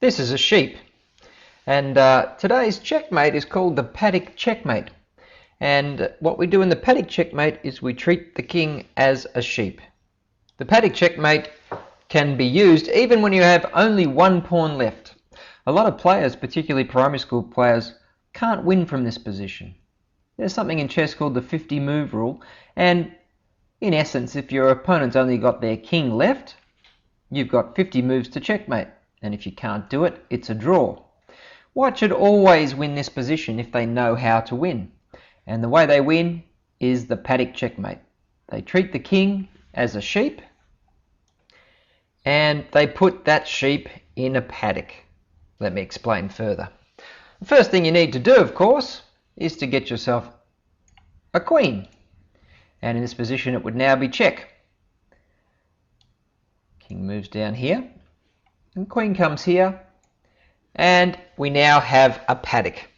This is a sheep, and today's checkmate is called the Paddock Checkmate. And what we do in the Paddock Checkmate is we treat the king as a sheep. The Paddock Checkmate can be used even when you have only one pawn left. A lot of players, particularly primary school players, can't win from this position. There's something in chess called the 50 move rule, and in essence, if your opponent's only got their king left, you've got 50 moves to checkmate. And if you can't do it, it's a draw. White should always win this position if they know how to win. And the way they win is the Paddock Checkmate. They treat the king as a sheep, and they put that sheep in a paddock. Let me explain further. The first thing you need to do, of course, is to get yourself a queen. And in this position, it would now be check. King moves down here, and queen comes here, and we now have a paddock.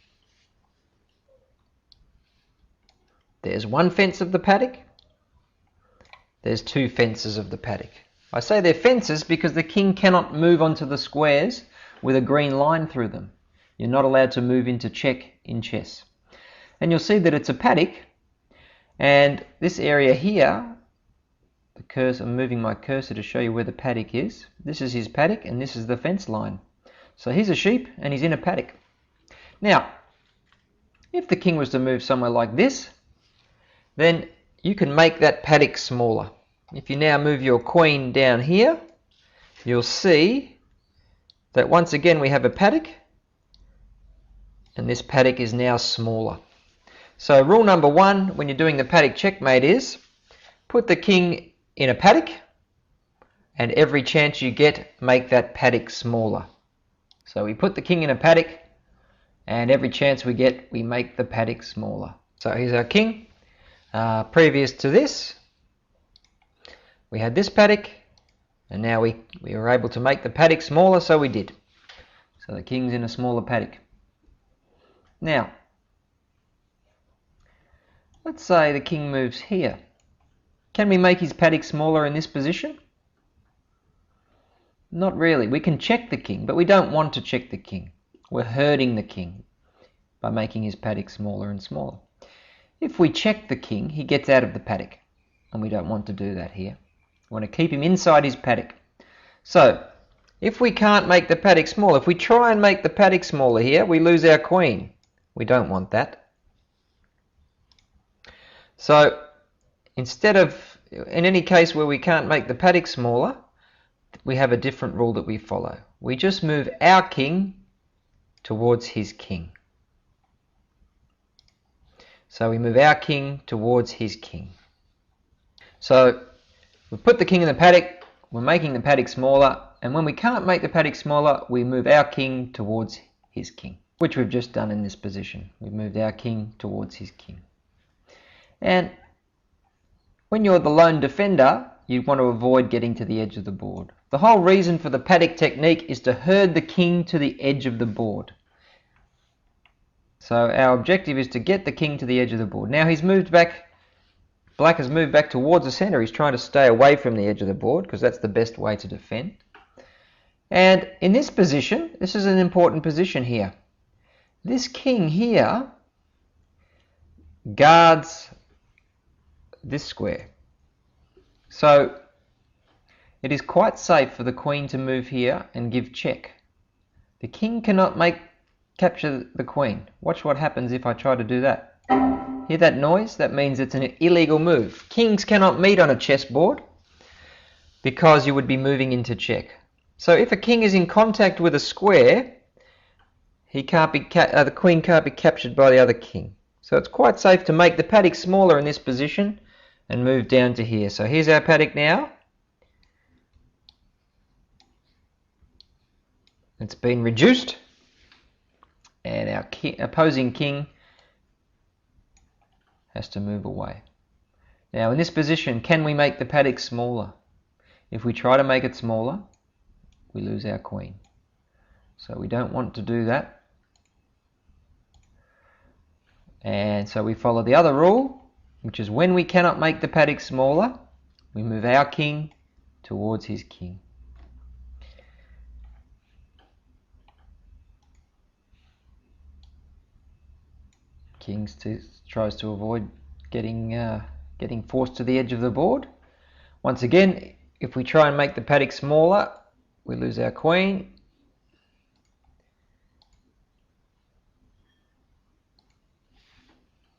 There's one fence of the paddock. There's two fences of the paddock. I say they're fences because the king cannot move onto the squares with a green line through them. You're not allowed to move into check in chess. And you'll see that it's a paddock, and this area here, I'm moving my cursor to show you where the paddock is. This is his paddock, and this is the fence line. So he's a sheep, and he's in a paddock. Now, if the king was to move somewhere like this, then you can make that paddock smaller. If you now move your queen down here, you'll see that once again we have a paddock, and this paddock is now smaller. So rule number one when you're doing the Paddock Checkmate is put the king in a paddock, and every chance you get, make that paddock smaller. So we put the king in a paddock, and every chance we get, we make the paddock smaller. So here's our king. Previous to this, we had this paddock, and now we were able to make the paddock smaller, so we did. So the king's in a smaller paddock. Now, let's say the king moves here. Can we make his paddock smaller in this position? Not really. We can check the king, but we don't want to check the king. We're hurting the king by making his paddock smaller and smaller. If we check the king, he gets out of the paddock, and we don't want to do that here. We want to keep him inside his paddock. So, if we can't make the paddock smaller, if we try and make the paddock smaller here, we lose our queen. We don't want that. So, instead of, in any case where we can't make the paddock smaller, we have a different rule that we follow. We just move our king towards his king. So we move our king towards his king. So we put the king in the paddock, we're making the paddock smaller, and when we can't make the paddock smaller, we move our king towards his king, which we've just done in this position. We've moved our king towards his king. And when you're the lone defender, you want to avoid getting to the edge of the board. The whole reason for the paddock technique is to herd the king to the edge of the board. So our objective is to get the king to the edge of the board. Now he's moved back, black has moved back towards the center. He's trying to stay away from the edge of the board because that's the best way to defend. And in this position, this is an important position here. This king here guards this square. So it is quite safe for the queen to move here and give check. The king cannot capture the queen. Watch what happens if I try to do that. Hear that noise? That means it's an illegal move. Kings cannot meet on a chessboard because you would be moving into check. So if a king is in contact with a square, the queen can't be captured by the other king. So it's quite safe to make the paddock smaller in this position and move down to here. So here's our paddock now. It's been reduced, and our opposing king has to move away. Now in this position, can we make the paddock smaller? If we try to make it smaller, we lose our queen. So we don't want to do that. And so we follow the other rule, which is when we cannot make the paddock smaller, we move our king towards his king. King tries to avoid getting forced to the edge of the board. Once again, if we try and make the paddock smaller, we lose our queen.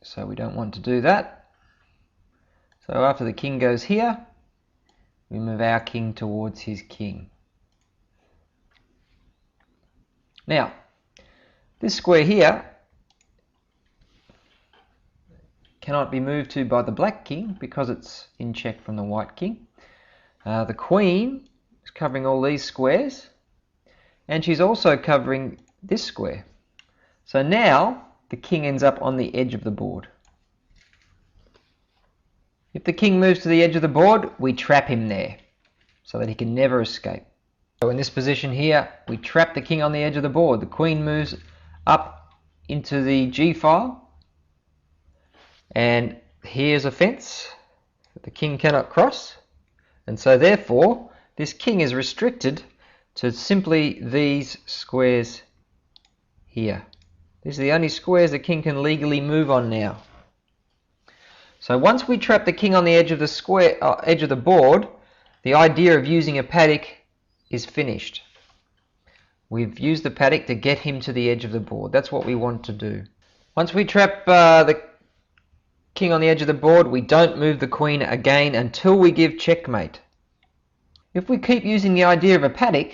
So we don't want to do that. So after the king goes here, we move our king towards his king. Now, this square here cannot be moved to by the black king because it's in check from the white king. The queen is covering all these squares, and she's also covering this square. So now the king ends up on the edge of the board. If the king moves to the edge of the board, we trap him there so that he can never escape. So in this position here, we trap the king on the edge of the board. The queen moves up into the G file, and here's a fence that the king cannot cross, and so therefore this king is restricted to simply these squares here. These are the only squares the king can legally move on now. So once we trap the king on the edge of the edge of the board, the idea of using a paddock is finished. We've used the paddock to get him to the edge of the board. That's what we want to do. Once we trap the king on the edge of the board, we don't move the queen again until we give checkmate. If we keep using the idea of a paddock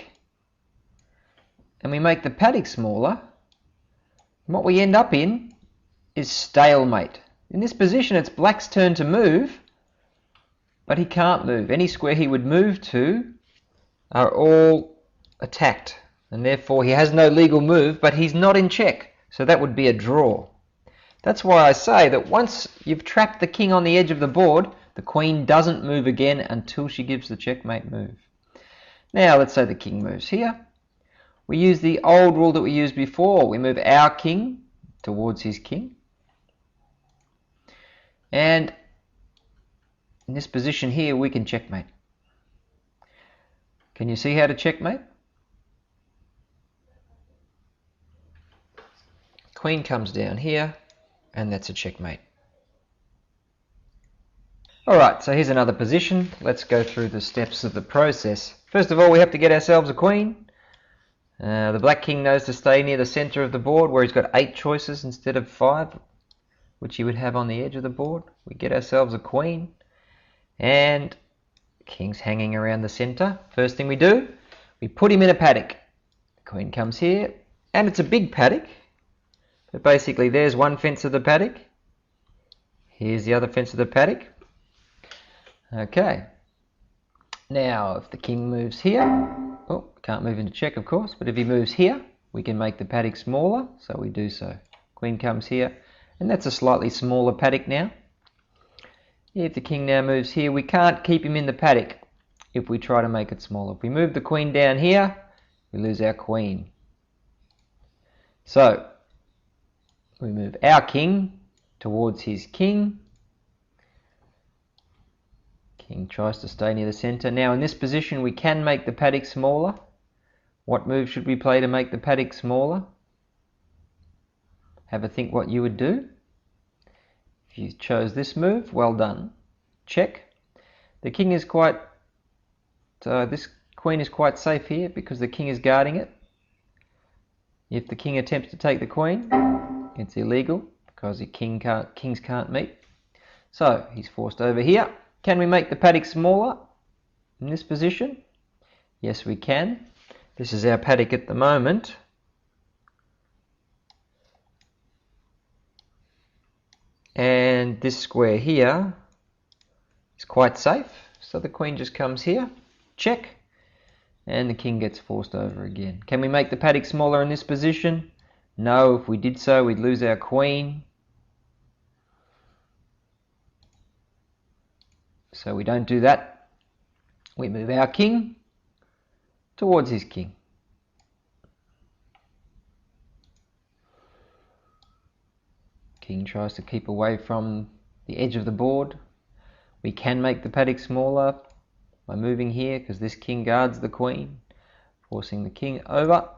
and we make the paddock smaller, what we end up in is stalemate. In this position, it's black's turn to move, but he can't move. Any square he would move to are all attacked, and therefore he has no legal move, but he's not in check, so that would be a draw. That's why I say that once you've trapped the king on the edge of the board, the queen doesn't move again until she gives the checkmate move. Now let's say the king moves here. We use the old rule that we used before. We move our king towards his king. And in this position here, we can checkmate. Can you see how to checkmate? Queen comes down here, and that's a checkmate. Alright, so here's another position. Let's go through the steps of the process. First of all, we have to get ourselves a queen. The black king knows to stay near the center of the board where he's got 8 choices instead of 5, which he would have on the edge of the board. We get ourselves a queen, and the king's hanging around the center. First thing we do, we put him in a paddock. The queen comes here, and it's a big paddock. But basically there's one fence of the paddock. Here's the other fence of the paddock. Okay. Now if the king moves here, oh, can't move into check of course, but if he moves here, we can make the paddock smaller, so we do so. Queen comes here, and that's a slightly smaller paddock now. If the king now moves here, we can't keep him in the paddock if we try to make it smaller. If we move the queen down here, we lose our queen. So we move our king towards his king. King tries to stay near the center. Now in this position we can make the paddock smaller. What move should we play to make the paddock smaller? Have a think what you would do. If you chose this move, well done. Check. The king is quite, this queen is quite safe here because the king is guarding it. If the king attempts to take the queen, it's illegal because the kings can't meet. So he's forced over here. Can we make the paddock smaller in this position? Yes, we can. This is our paddock at the moment. And this square here is quite safe. So the queen just comes here, check, and the king gets forced over again. Can we make the paddock smaller in this position? No, if we did so, we'd lose our queen. So we don't do that. We move our king towards his king. King tries to keep away from the edge of the board. We can make the paddock smaller by moving here because this king guards the queen, forcing the king over.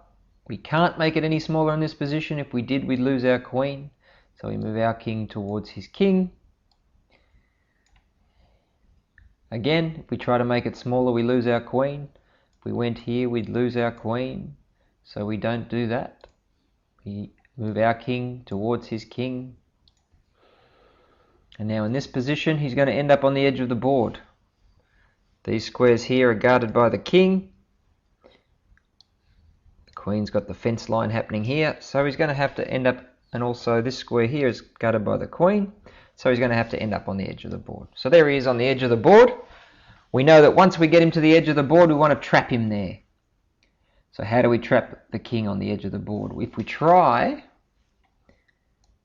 We can't make it any smaller in this position. If we did, we'd lose our queen. So we move our king towards his king. Again, if we try to make it smaller, we lose our queen. If we went here, we'd lose our queen. So we don't do that. We move our king towards his king. And now in this position, he's going to end up on the edge of the board. These squares here are guarded by the king. The queen's got the fence line happening here. So he's going to have to end up, and also this square here is guarded by the queen. So he's going to have to end up on the edge of the board. So there he is on the edge of the board. We know that once we get him to the edge of the board, we want to trap him there. So how do we trap the king on the edge of the board? If we try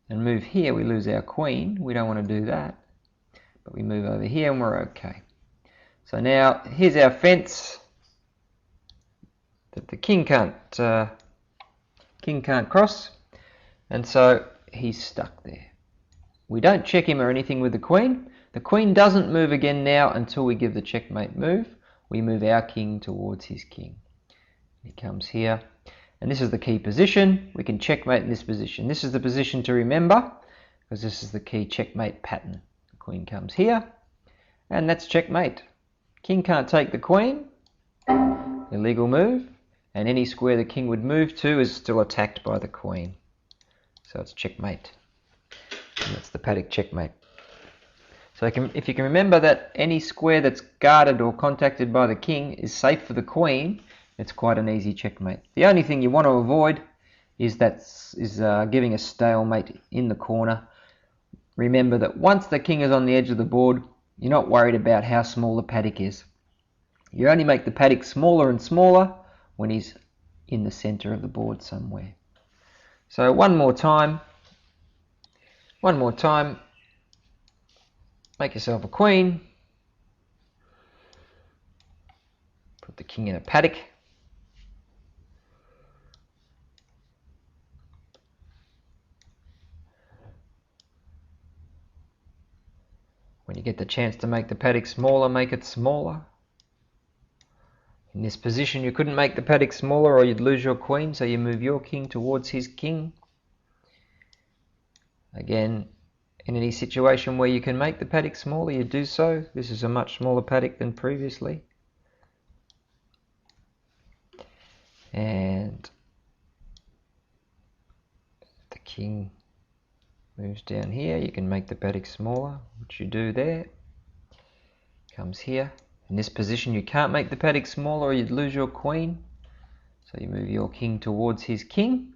and move here, we lose our queen. We don't want to do that. But we move over here and we're okay. So now here's our fence that the king can't cross. And so he's stuck there. We don't check him or anything with the queen. The queen doesn't move again now until we give the checkmate move. We move our king towards his king. He comes here. And this is the key position. We can checkmate in this position. This is the position to remember because this is the key checkmate pattern. The queen comes here. And that's checkmate. King can't take the queen. Illegal move. And any square the king would move to is still attacked by the queen. So it's checkmate. And that's the Paddock checkmate. So if you can remember that any square that's guarded or contacted by the king is safe for the queen, it's quite an easy checkmate. The only thing you want to avoid is giving a stalemate in the corner. Remember that once the king is on the edge of the board, you're not worried about how small the paddock is. You only make the paddock smaller and smaller when he's in the center of the board somewhere. So one more time, make yourself a queen, put the king in a paddock, when you get the chance to make the paddock smaller, make it smaller. In this position you couldn't make the paddock smaller or you'd lose your queen, so you move your king towards his king. Again, in any situation where you can make the paddock smaller, you do so. This is a much smaller paddock than previously. And the king moves down here. You can make the paddock smaller, which you do there. Comes here. In this position you can't make the paddock smaller or you'd lose your queen. So you move your king towards his king.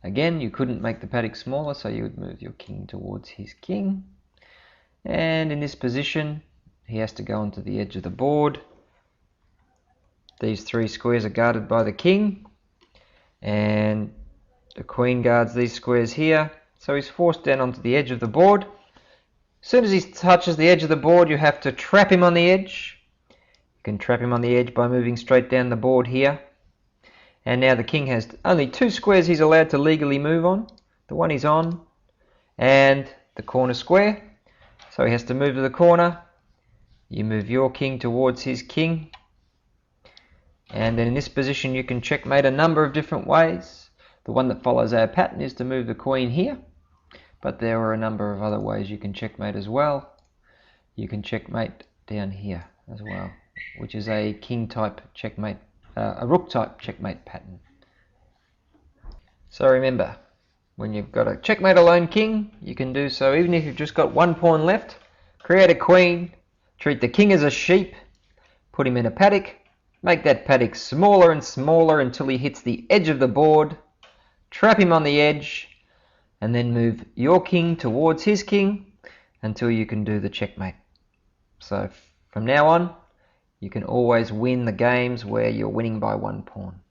Again, you couldn't make the paddock smaller, so you would move your king towards his king. And in this position, he has to go onto the edge of the board. These three squares are guarded by the king. And the queen guards these squares here. So he's forced down onto the edge of the board. As soon as he touches the edge of the board, you have to trap him on the edge. You can trap him on the edge by moving straight down the board here. And now the king has only two squares he's allowed to legally move on. The one he's on and the corner square. So he has to move to the corner. You move your king towards his king. And then in this position you can checkmate a number of different ways. The one that follows our pattern is to move the queen here. But there are a number of other ways you can checkmate as well. You can checkmate down here as well, which is a king type checkmate. A rook type checkmate pattern. So remember, when you've got a checkmate alone king, you can do so even if you've just got one pawn left. Create a queen, treat the king as a sheep, put him in a paddock, make that paddock smaller and smaller until he hits the edge of the board, trap him on the edge, and then move your king towards his king until you can do the checkmate. So from now on, you can always win the games where you're winning by one pawn.